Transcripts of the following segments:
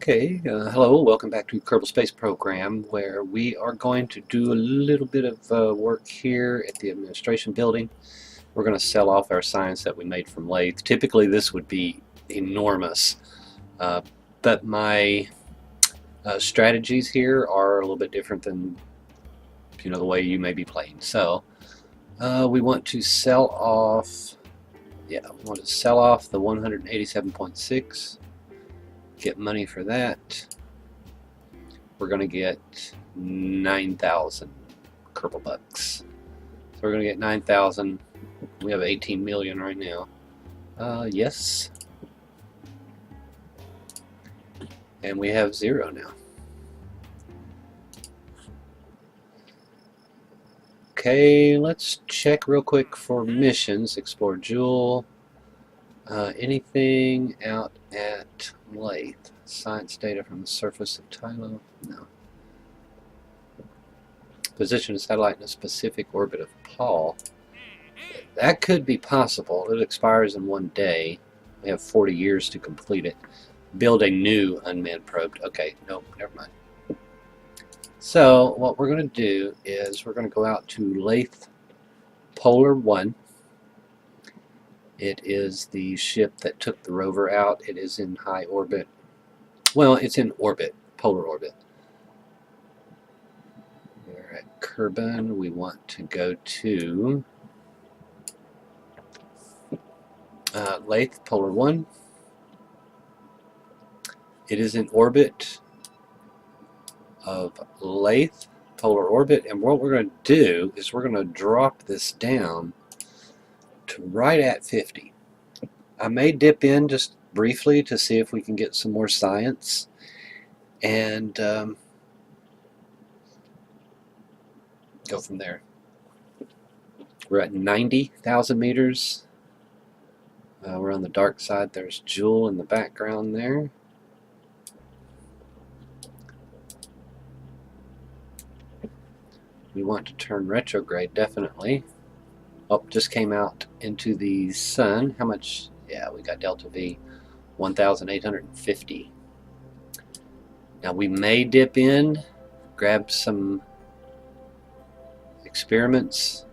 Hello, welcome back to Kerbal Space Program, where we are going to do a little bit of work here at the administration building. We're going to sell off our science that we made from Laythe. Typically this would be enormous, but my strategies here are a little bit different than the way you may be playing. So we want to sell off, we want to sell off the 187.6. Get money for that. We're going to get 9,000 Kerbal bucks. So we're going to get 9,000. We have 18 million right now. Yes. And we have 0 now. Okay, let's check real quick for missions. Explore Jewel. Anything out at Laythe? Science data from the surface of Tylo? No. Position a satellite in a specific orbit of Paul. That could be possible. It expires in 1 day. We have 40 years to complete it. Build a new unmanned probe. Okay, no, never mind. So what we're going to do is we're going to go out to Laythe Polar One. It is the ship that took the rover out. It is in high orbit. Well, it's in orbit, polar orbit. We're at Kerbin. We want to go to Laythe Polar One. It is in orbit of Laythe Polar Orbit, and what we're going to do is we're going to drop this down to right at 50. I may dip in just briefly to see if we can get some more science, and go from there. We're at 90,000 meters. We're on the dark side. There's Jewel in the background there. We want to turn retrograde, definitely. Oh, just came out into the sun. How much? Yeah, we got delta V, 1,850. Now we may dip in, grab some experiments,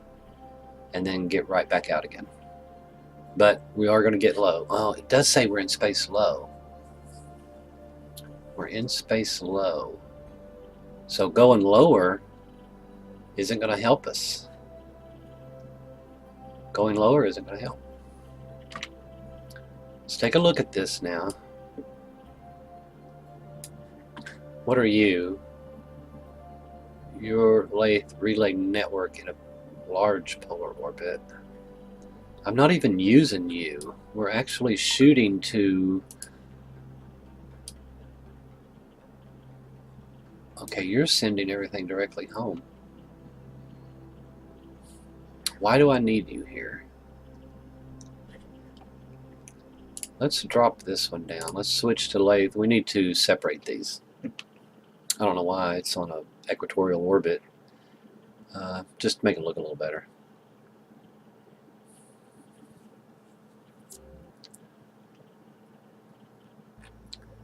and then get right back out again. But we are going to get low. Oh, it does say we're in space low. We're in space low. So going lower isn't going to help us. Going lower isn't going to help. Let's take a look at this now. What are you? Your Laythe relay network in a large polar orbit. I'm not even using you. We're actually shooting to... Okay, you're sending everything directly home. Why do I need you here? Let's drop this one down. Let's switch to Laythe. We need to separate these. I don't know why it's on an equatorial orbit. Just to make it look a little better.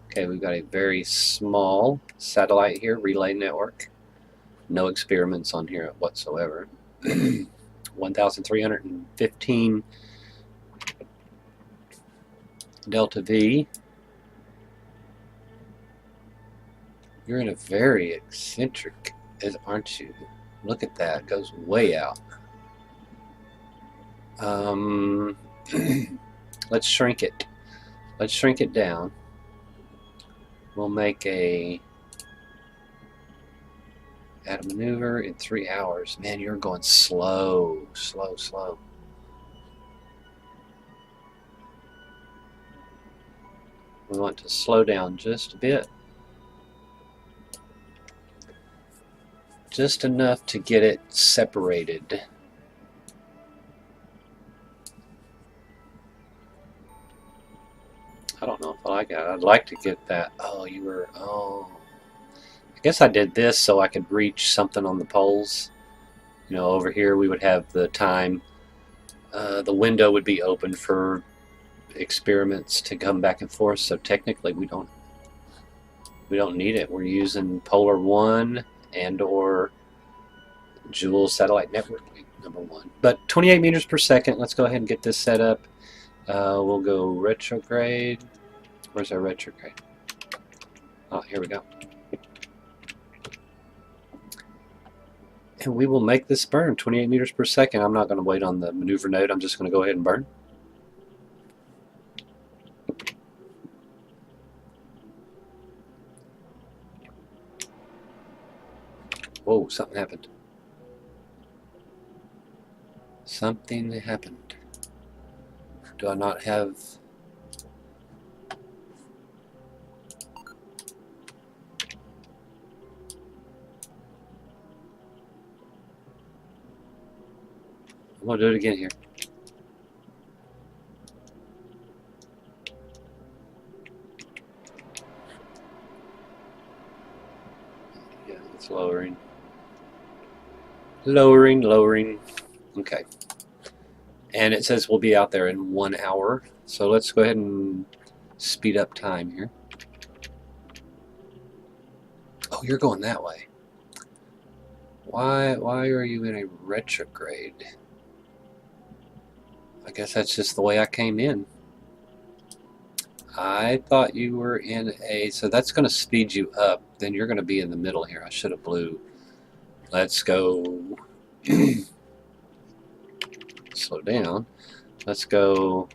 Okay, we've got a very small satellite here, relay network. No experiments on here whatsoever. 1,315 delta V. You're in a very eccentric, aren't you? Look at that, it goes way out. Let's shrink it. Let's shrink it down. We'll make a add a maneuver in 3 hours. Man, you're going slow, slow, slow. We want to slow down just a bit. Just enough to get it separated. I don't know if I like that. I'd like to get that. Oh, you were... Oh... I guess I did this so I could reach something on the poles. You know, over here we would have the time. The window would be open for experiments to come back and forth, so technically we don't We don't need it. We're using Polar One and or Joule Satellite Network number 1. But 28 meters per second. Let's go ahead and get this set up. We'll go retrograde. Where's our retrograde? Oh, here we go. And we will make this burn 28 meters per second. I'm not going to wait on the maneuver node. I'm just going to go ahead and burn. Whoa, something happened. Something happened. Do I not have... I'm going to do it again here. Yeah, it's lowering. Lowering. Okay. And it says we'll be out there in 1 hour. So let's go ahead and speed up time here. Oh, you're going that way. Why are you in a retrograde? I guess that's just the way I came in. I thought you were in a... So that's going to speed you up. Then you're going to be in the middle here. I should have blew. Let's go... Slow down. Let's go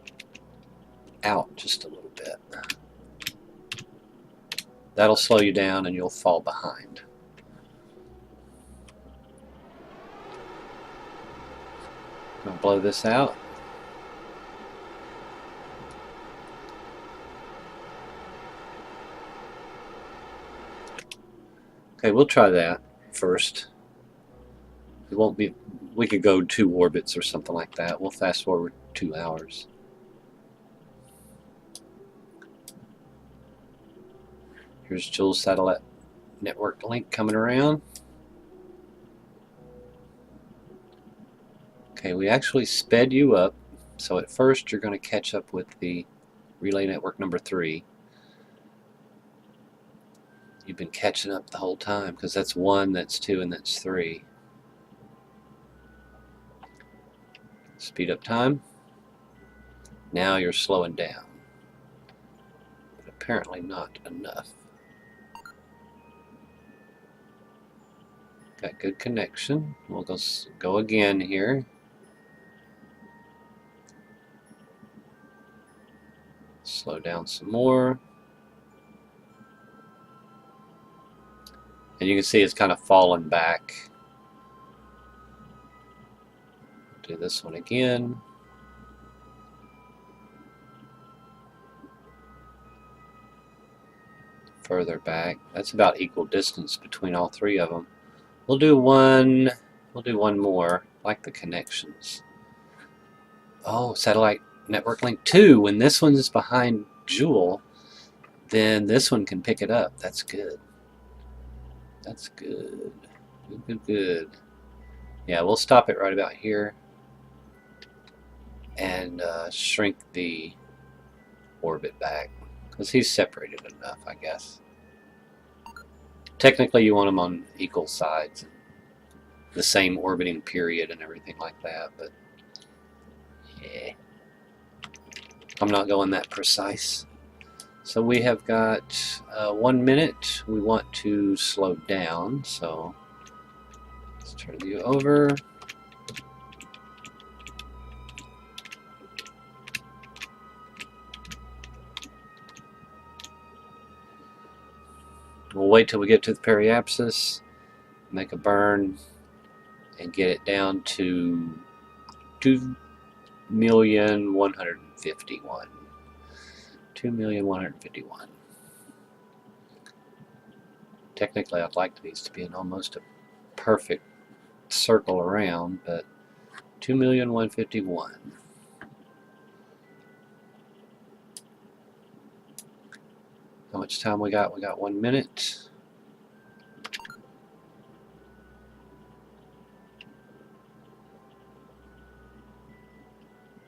out just a little bit. That'll slow you down and you'll fall behind. I'm going to blow this out. Okay, we'll try that first. It won't be... We could go 2 orbits or something like that. We'll fast forward 2 hours. Here's Joule Satellite Network link coming around. Okay, we actually sped you up. So at first you're going to catch up with the relay network number 3. You've been catching up the whole time because that's 1, that's 2, and that's 3. Speed up time. Now you're slowing down. But apparently not enough. Got good connection. We'll go again here. Slow down some more. And you can see it's kind of fallen back. Do this one again. Further back. That's about equal distance between all 3 of them. We'll do one more. I like the connections. Oh, satellite network link 2. When this one is behind Joule, then this one can pick it up. That's good. That's good. Good. Yeah, we'll stop it right about here and shrink the orbit back because he's separated enough, I guess. Technically, you want them on equal sides, the same orbiting period and everything like that, but yeah, I'm not going that precise. So we have got 1 minute. We want to slow down, so let's turn you over. We'll wait till we get to the periapsis, make a burn, and get it down to 2,151,000. 2,151,000. Technically, I'd like these to be in almost a perfect circle around, but 2,151,000. How much time we got? We got 1 minute.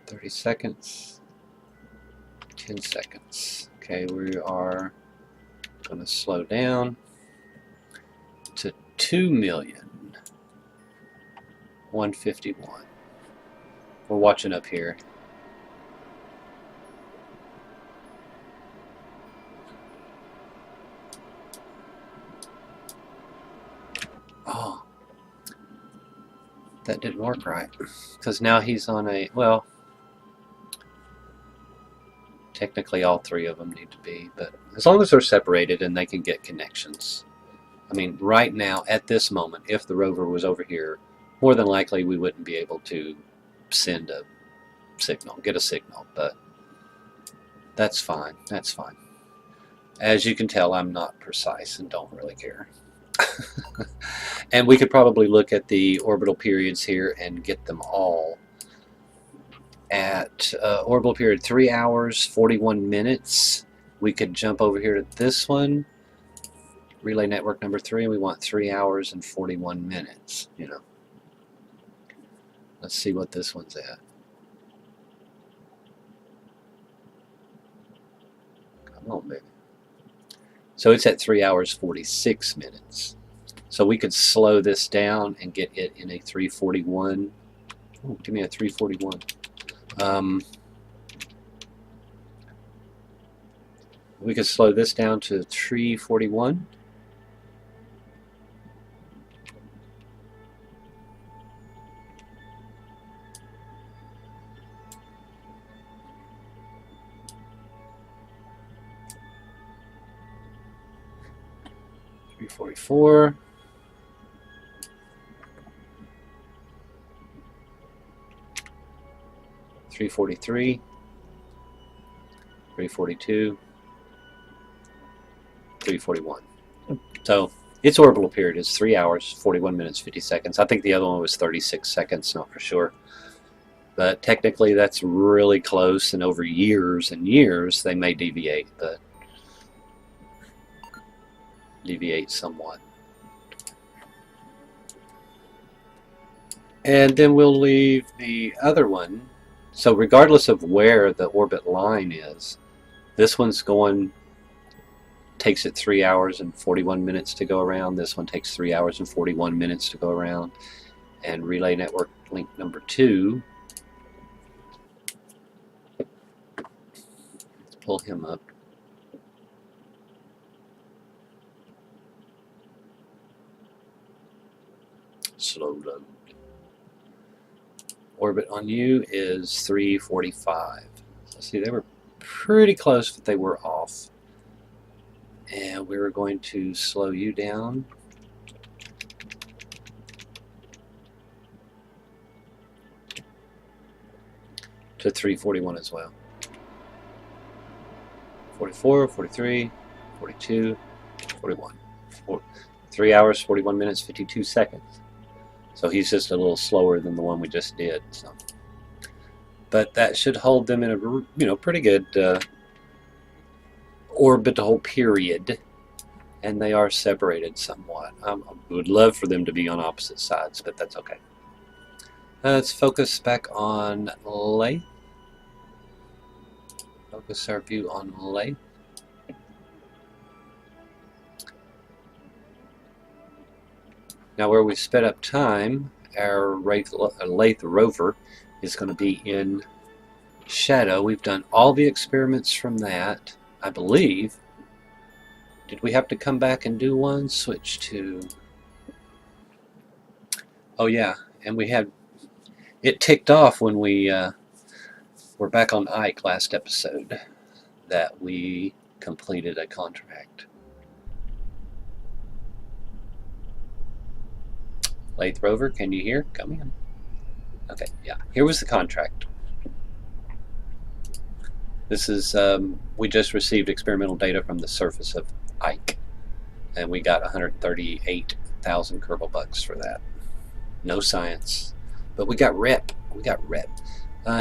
$30 seconds. 10 seconds. Okay, we are Going to slow down to 2,151,000. We're watching up here. Oh, that didn't work right. Because now he's on a, well, technically all three of them need to be, but as long as they're separated and they can get connections. I mean, right now, at this moment, if the rover was over here, more than likely we wouldn't be able to send a signal, get a signal, but that's fine, that's fine. As you can tell, I'm not precise and don't really care. And we could probably look at the orbital periods here and get them all. At orbital period 3 hours 41 minutes, we could jump over here to this one, relay network number 3, and we want 3 hours and 41 minutes. You know, let's see what this one's at. Come on, baby. So it's at 3 hours 46 minutes. So we could slow this down and get it in a 341. Oh, give me a 341. We could slow this down to 341. .344. .343. .342. .341. So its orbital period is 3 hours, 41 minutes, 50 seconds. I think the other one was 36 seconds, not for sure. But technically that's really close, and over years and years they may deviate, but deviate somewhat. And then we'll leave the other one. So regardless of where the orbit line is, this one's going, takes it 3 hours and 41 minutes to go around. This one takes 3 hours and 41 minutes to go around. And relay network link number 2, let's pull him up. Slow load. Orbit on you is 345. So see, they were pretty close, but they were off. And we were going to slow you down to 341 as well. 44, 43, 42, 41. 3 hours, 41 minutes, 52 seconds. So he's just a little slower than the one we just did. So, but that should hold them in a pretty good orbital period, and they are separated somewhat. I would love for them to be on opposite sides, but that's okay. Let's focus back on Laythe. Focus our view on Laythe. Now where we sped up time, our Laythe rover is going to be in shadow. We've done all the experiments from that, I believe. Did we have to come back and do one? Switch to... Oh yeah, and we had... It ticked off when we were back on Ike last episode that we completed a contract. Laythe rover, can you hear? Come in. Okay, yeah. Here was the contract. This is, we just received experimental data from the surface of Ike, and we got 138,000 Kerbal bucks for that. No science, but we got rep. We got rep.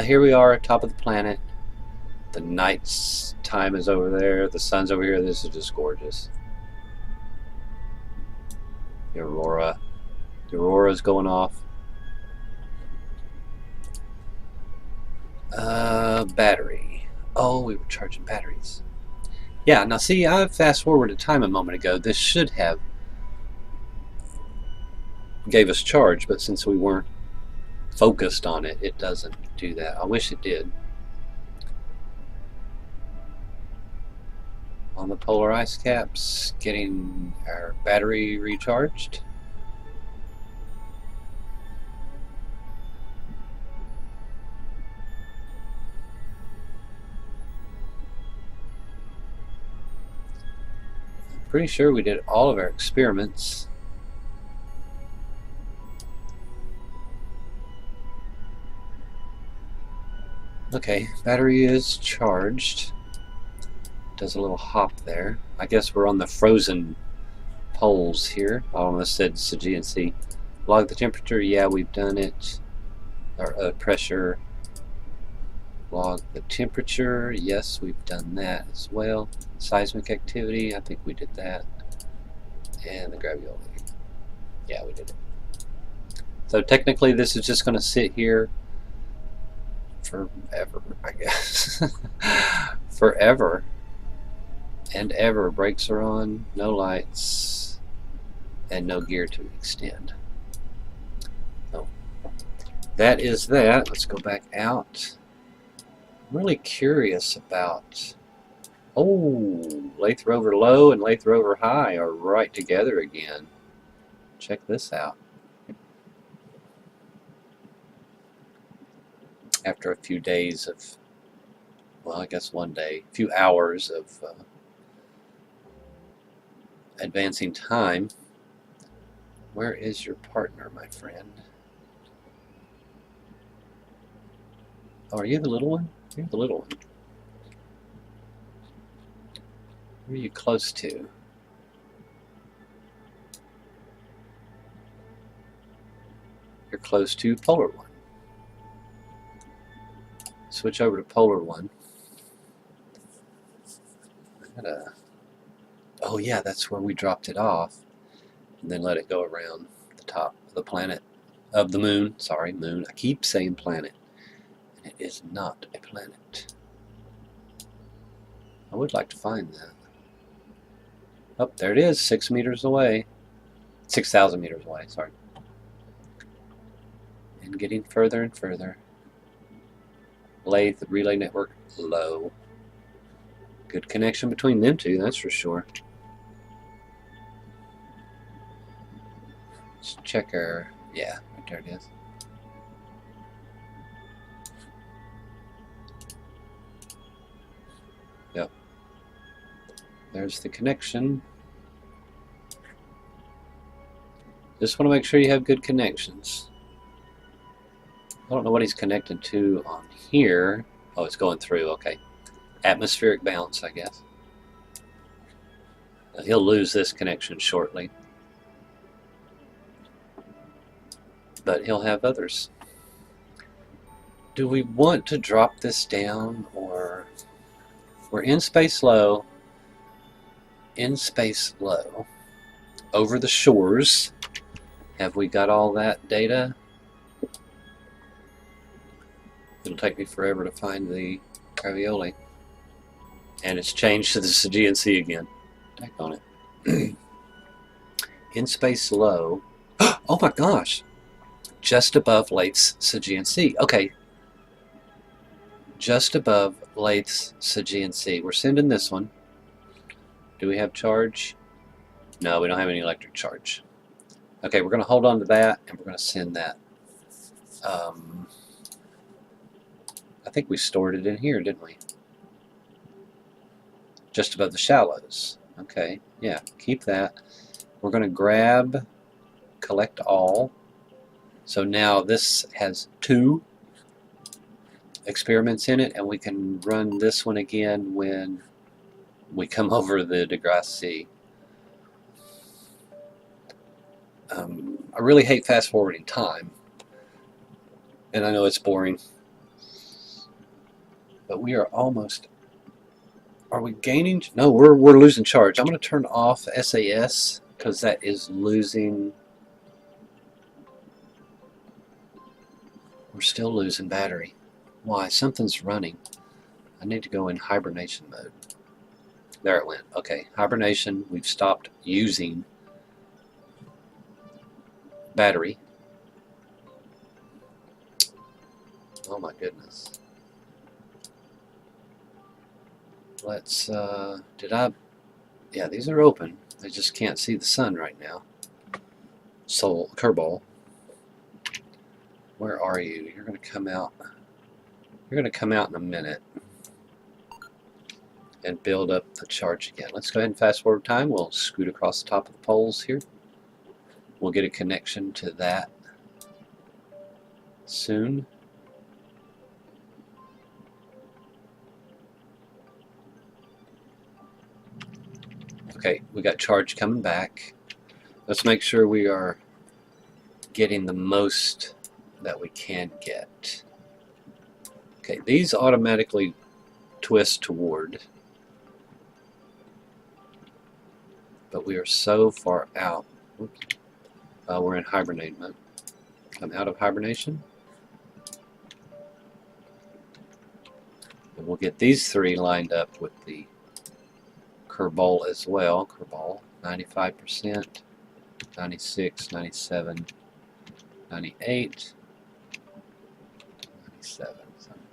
Here we are at top of the planet. The night's time is over there. The sun's over here. This is just gorgeous. The aurora. The aurora's going off. Battery. Oh, we were charging batteries. Yeah, now see, I fast forwarded time a moment ago. This should have gave us charge, but since we weren't focused on it, it doesn't do that. I wish it did. On the polar ice caps, getting our battery recharged. Pretty sure we did all of our experiments. Okay, battery is charged. Does a little hop there. I guess we're on the frozen poles here. I almost said GNC. Log the temperature. Yeah, we've done it. Or pressure. Log the temperature. Yes, we've done that as well. Seismic activity. I think we did that. And the graviola. Yeah, we did it. So technically, this is just going to sit here forever, I guess. Forever and ever. Brakes are on, no lights, and no gear to extend. So that is that. Let's go back out. I'm really curious about, oh, Laythe Rover Low and Laythe Rover High are right together again. Check this out. After a few days of, well, I guess one day, a few hours of advancing time. Where is your partner, my friend? Oh, are you the little one? You're the little one. Where are you close to? You're close to Polar One. Switch over to Polar One. Oh yeah, that's where we dropped it off, and then let it go around the top of the planet, of the moon. Sorry, moon. I keep saying planet, and it is not a planet. I would like to find that. Oh, there it is, 6 meters away. 6,000 meters away, sorry. And getting further and further. Laythe relay network low. Good connection between them two, that's for sure. Let's check our, yeah, right there it is. Yep. There's the connection. Just want to make sure you have good connections. I don't know what he's connected to on here. Oh, it's going through, okay. Atmospheric bounce, I guess. He'll lose this connection shortly. But he'll have others. Do we want to drop this down, or we're in space low, over the shores. Have we got all that data? It'll take me forever to find the ravioli. And it's changed to the GNC again. Back on it. In space low. Oh my gosh! Just above Laythe's GNC. Okay. Just above Laythe's GNC. We're sending this one. Do we have charge? No, we don't have any electric charge. Okay, we're going to hold on to that, and we're going to send that. I think we stored it in here, didn't we? Just above the shallows. Okay, yeah, keep that. We're going to grab, collect all. So now this has 2 experiments in it, and we can run this one again when we come over the deGrasse Sea. I really hate fast forwarding time, and I know it's boring, but we are almost. Are we gaining? No, we're losing charge. I'm going to turn off SAS because that is losing. We're still losing battery. Why? Something's running. I need to go in hibernation mode. There it went. Okay, hibernation. We've stopped using battery. Oh my goodness. Let's, yeah, these are open. I just can't see the sun right now. So, Kerbal, where are you? You're going to come out. You're going to come out in a minute and build up the charge again. Let's go ahead and fast forward time. We'll scoot across the top of the poles here. We'll get a connection to that soon. Okay, we got charge coming back. Let's make sure we are getting the most that we can get. Okay, these automatically twist toward, but we are so far out. Oops. We're in hibernate mode. I'm out of hibernation. And we'll get these three lined up with the Kerbal as well. Kerbal, 95%, 96, 97, 98, 97,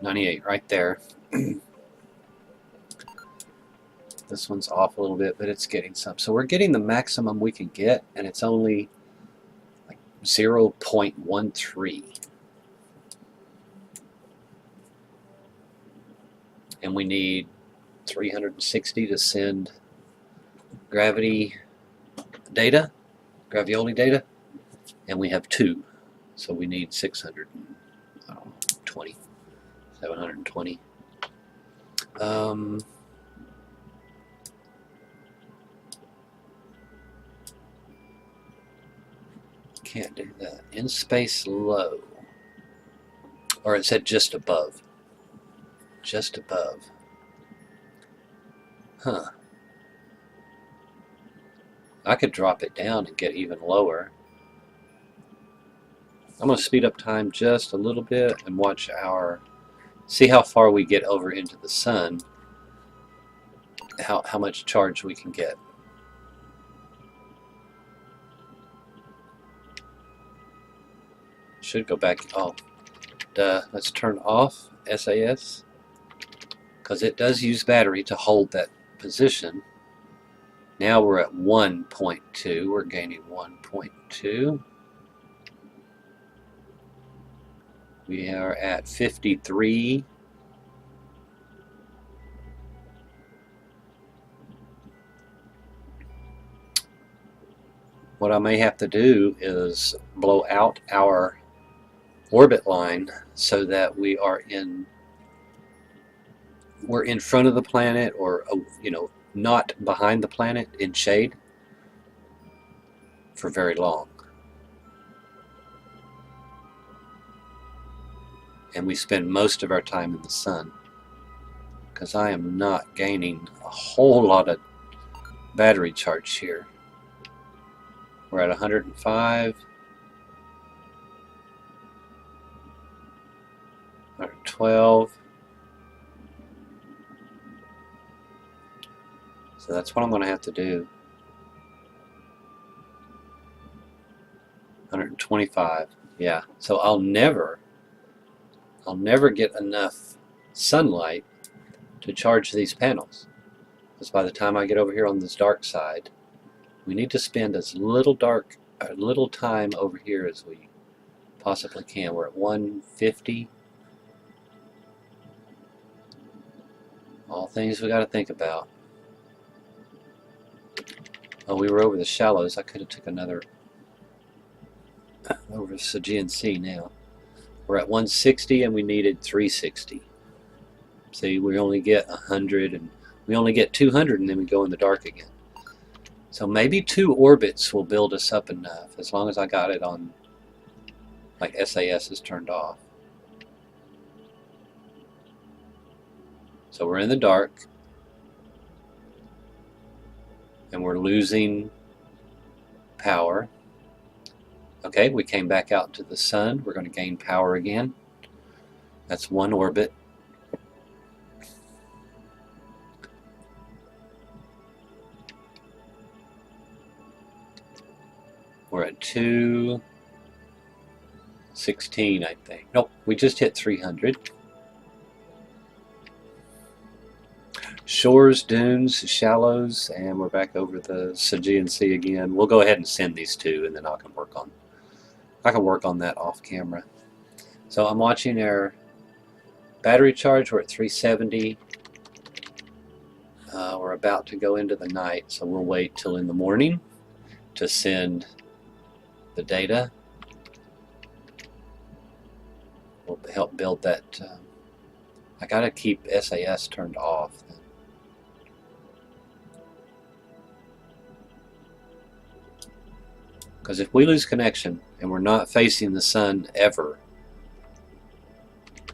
98 right there. This one's off a little bit, but it's getting some. So we're getting the maximum we can get, and it's only like 0.13. And we need 360 to send gravity data, gravioli data, and we have 2. So we need 620, 720. Can't do that. In space low. Or it said just above. Just above. Huh. I could drop it down and get even lower. I'm going to speed up time just a little bit and watch see how far we get over into the sun, how much charge we can get. Should go back. Oh, duh. Let's turn off SAS, because it does use battery to hold that position. Now we're at 1.2. We're gaining 1.2. We are at 53. What I may have to do is blow out our orbit line so that we're in front of the planet, or not behind the planet in shade for very long. And we spend most of our time in the sun, because I am not gaining a whole lot of battery charge here. We're at 105, 112. So that's what I'm going to have to do. 125. Yeah. So I'll never get enough sunlight to charge these panels, because by the time I get over here on this dark side, we need to spend as little time over here as we possibly can. We're at 150. All things we got to think about. Oh, we were over the shallows. I could have took another over to Aegean Sea now. We're at 160 and we needed 360. See, we only get 100 and we only get 200 and then we go in the dark again. So maybe 2 orbits will build us up enough, as long as I got it on, like SAS is turned off. So we're in the dark and we're losing power. Okay, we came back out to the sun. We're going to gain power again. That's 1 orbit. We're at 216, I think. Nope, we just hit 300. Shores, dunes, shallows, and we're back over the Aegean Sea again. We'll go ahead and send these two, and then I can work on that off camera. So I'm watching our battery charge. We're at 370. We're about to go into the night, so we'll wait till in the morning to send the data. We'll help build that. I gotta keep SAS turned off. Because if we lose connection and we're not facing the sun ever,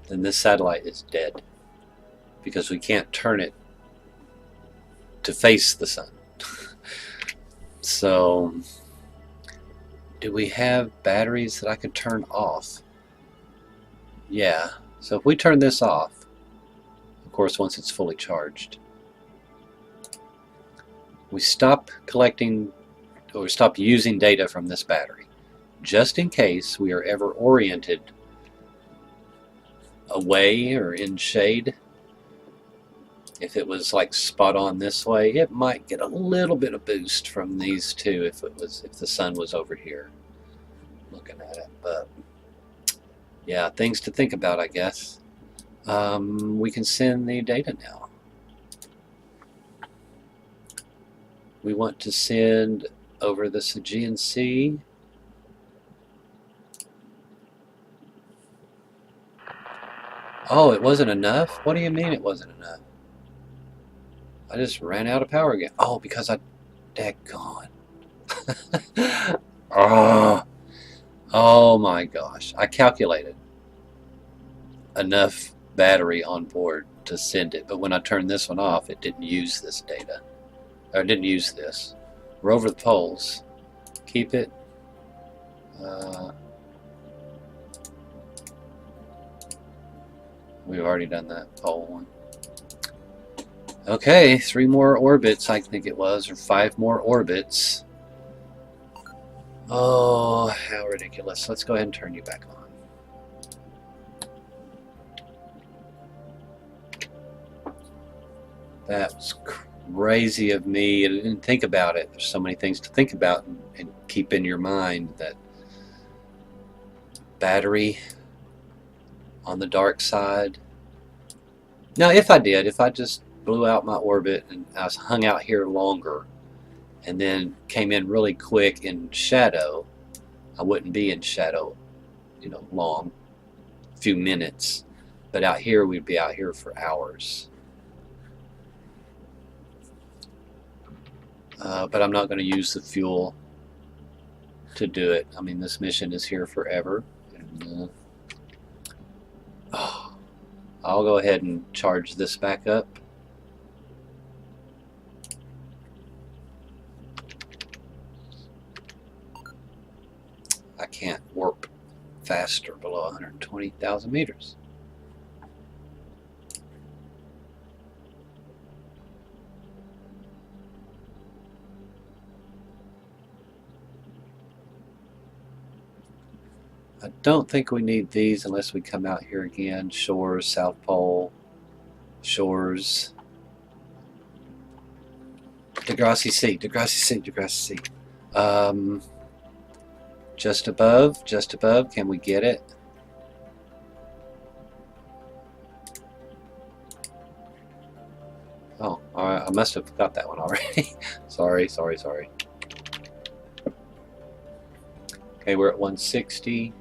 then this satellite is dead. Because we can't turn it to face the sun. So, do we have batteries that I could turn off? Yeah. So if we turn this off, of course once it's fully charged, we stop collecting or stop using data from this battery, just in case we are ever oriented away or in shade. If it was like spot on this way, it might get a little bit of boost from these two if the sun was over here looking at it. But yeah, things to think about, I guess. We can send the data now. We want to send over the Aegean Sea. Oh, it wasn't enough? What do you mean it wasn't enough? I just ran out of power again. Oh, because I... Daggone. Oh my gosh. I calculated enough battery on board to send it, but when I turned this one off, it didn't use this data. Or it didn't use this. We're over the poles. Keep it. We've already done that pole one. Okay, 3 more orbits, I think it was, or 5 more orbits. Oh, how ridiculous. Let's go ahead and turn you back on. That was crazy of me. I didn't think about it. There's so many things to think about and keep in your mind. That battery on the dark side. Now, if I just blew out my orbit and I was hung out here longer and then came in really quick in shadow, I wouldn't be in shadow, you know, long, a few minutes. But out here, we'd be out here for hours. But I'm not going to use the fuel to do it. I mean, this mission is here forever. And, I'll go ahead and charge this back up. I can't warp faster below 120,000 meters. I don't think we need these unless we come out here again. Shores, South Pole, shores. Degrassi Sea, Degrassi Sea, Degrassi Sea. Just above, can we get it? Oh, alright, I must have got that one already. Sorry. Okay, we're at 160.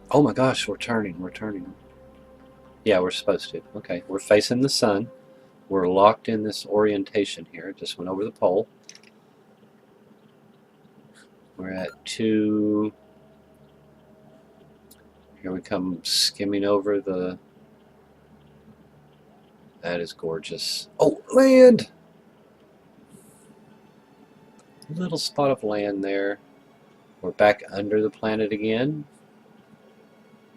Oh my gosh, we're turning. Yeah, we're supposed to. Okay, we're facing the sun. We're locked in this orientation here. Just went over the pole. We're at 2. Here we come skimming over the... That is gorgeous. Oh, land! Little spot of land there. We're back under the planet again.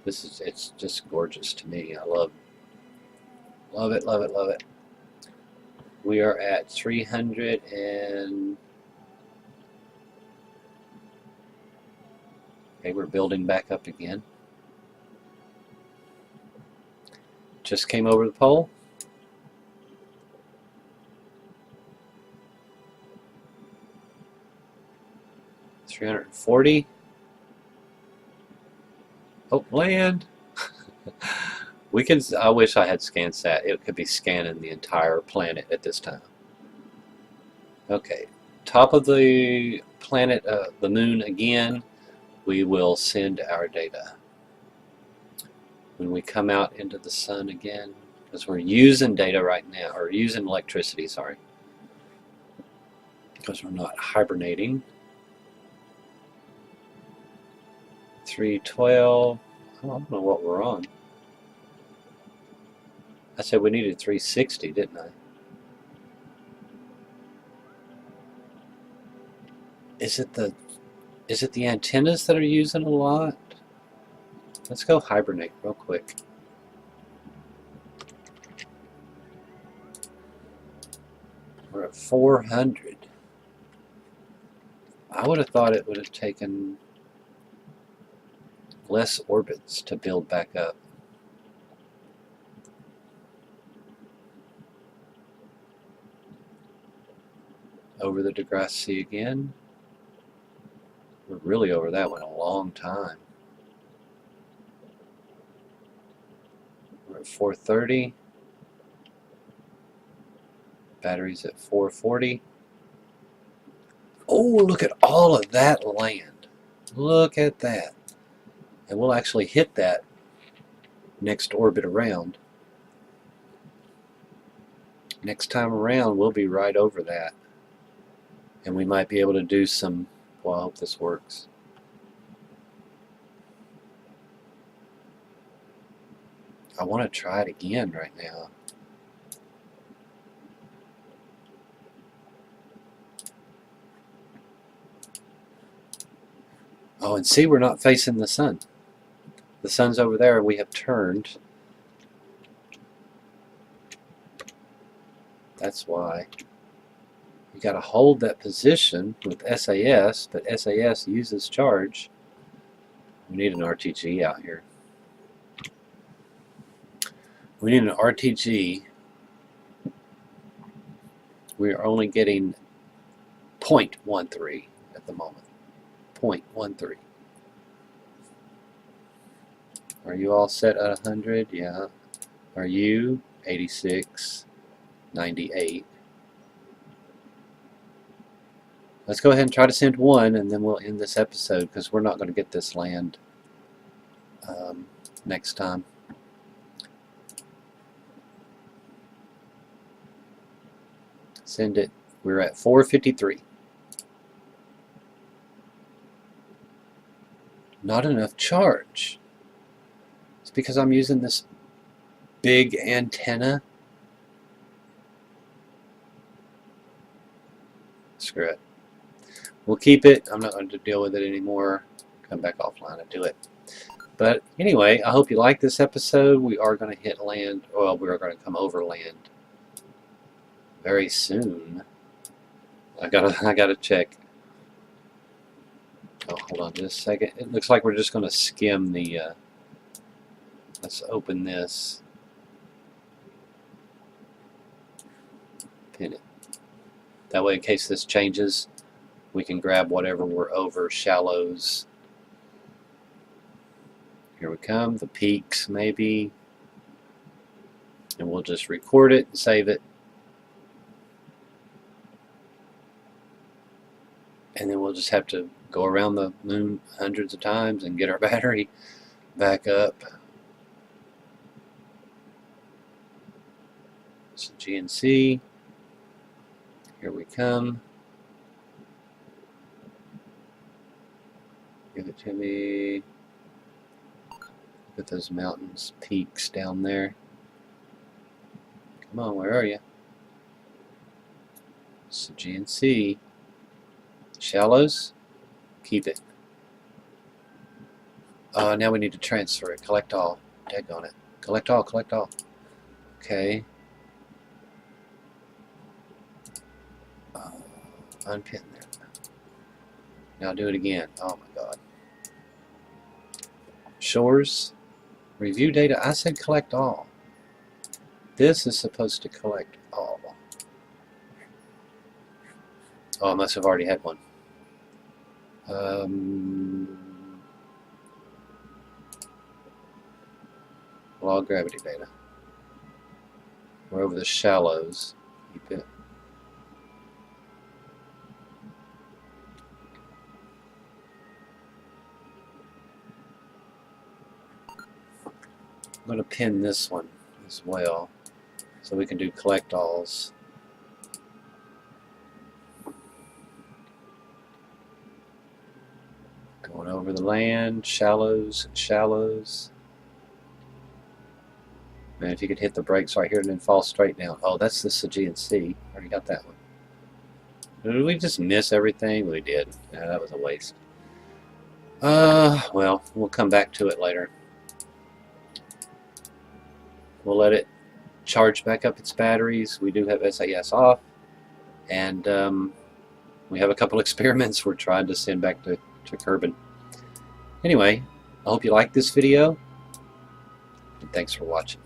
It's just gorgeous to me. I love it. We are at 300 and Okay, we're building back up again. Just came over the pole. $340. Oh, land. We can. I wish I had ScanSat. It could be scanning the entire planet at this time. Okay, top of the planet, the moon again. We will send our data. When we come out into the sun again, because we're using data right now, or using electricity, sorry, because we're not hibernating. 312. I don't know what we're on. I said we needed 360, didn't I? Is it the antennas that are using a lot? Let's go hibernate real quick. We're at 400. I would have thought it would have taken less orbits to build back up. Over the Degrassi Sea again. We're really over that one a long time. We're at 430. Batteries at 440. Oh, look at all of that land. Look at that. And we'll actually hit that next orbit around. Next time around, we'll be right over that. And we might be able to do some, well, I hope this works. I want to try it again right now. Oh, and see, we're not facing the sun. The sun's over there. We have turned. That's why. You got to hold that position with SAS, but SAS uses charge. We need an RTG out here. We need an RTG. We are only getting 0.13 at the moment. 0.13. Are you all set at 100? Yeah. Are you? 86, 98. Let's go ahead and try to send one, and then we'll end this episode because we're not going to get this land next time. Send it. We're at 453. Not enough charge. It's because I'm using this big antenna. Screw it. We'll keep it. I'm not going to deal with it anymore. Come back offline and do it. But anyway, I hope you like this episode. We are going to hit land. Well, we are going to come over land very soon. I gotta check. Oh, hold on just a second. It looks like we're just going to skim the. Let's open this. Pin it. That way, in case this changes, we can grab whatever we're over. Shallows. Here we come. The peaks, maybe. And we'll just record it and save it. And then we'll just have to go around the moon hundreds of times and get our battery back up. So GNC. Here we come. Give it to me. Look at those mountains, peaks down there. Come on, where are you? So GNC. Shallows. Keep it. Now we need to transfer it. Collect all. Tag on it. Collect all, collect all. Okay. Unpin that. Now do it again. Oh my god. Shores. Review data. I said collect all. This is supposed to collect all. Oh, I must have already had one. Log gravity data. We're over the shallows. Keep it. I'm going to pin this one as well so we can do collect alls. Going over the land, shallows and shallows. Man, if you could hit the brakes right here and then fall straight down. Oh, that's the Aegean Sea. Already got that one. Did we just miss everything? We did. Yeah, that was a waste. Well, we'll come back to it later. We'll let it charge back up its batteries. We do have SAS off. And we have a couple experiments we're trying to send back to Kerbin. Anyway, I hope you liked this video. And thanks for watching.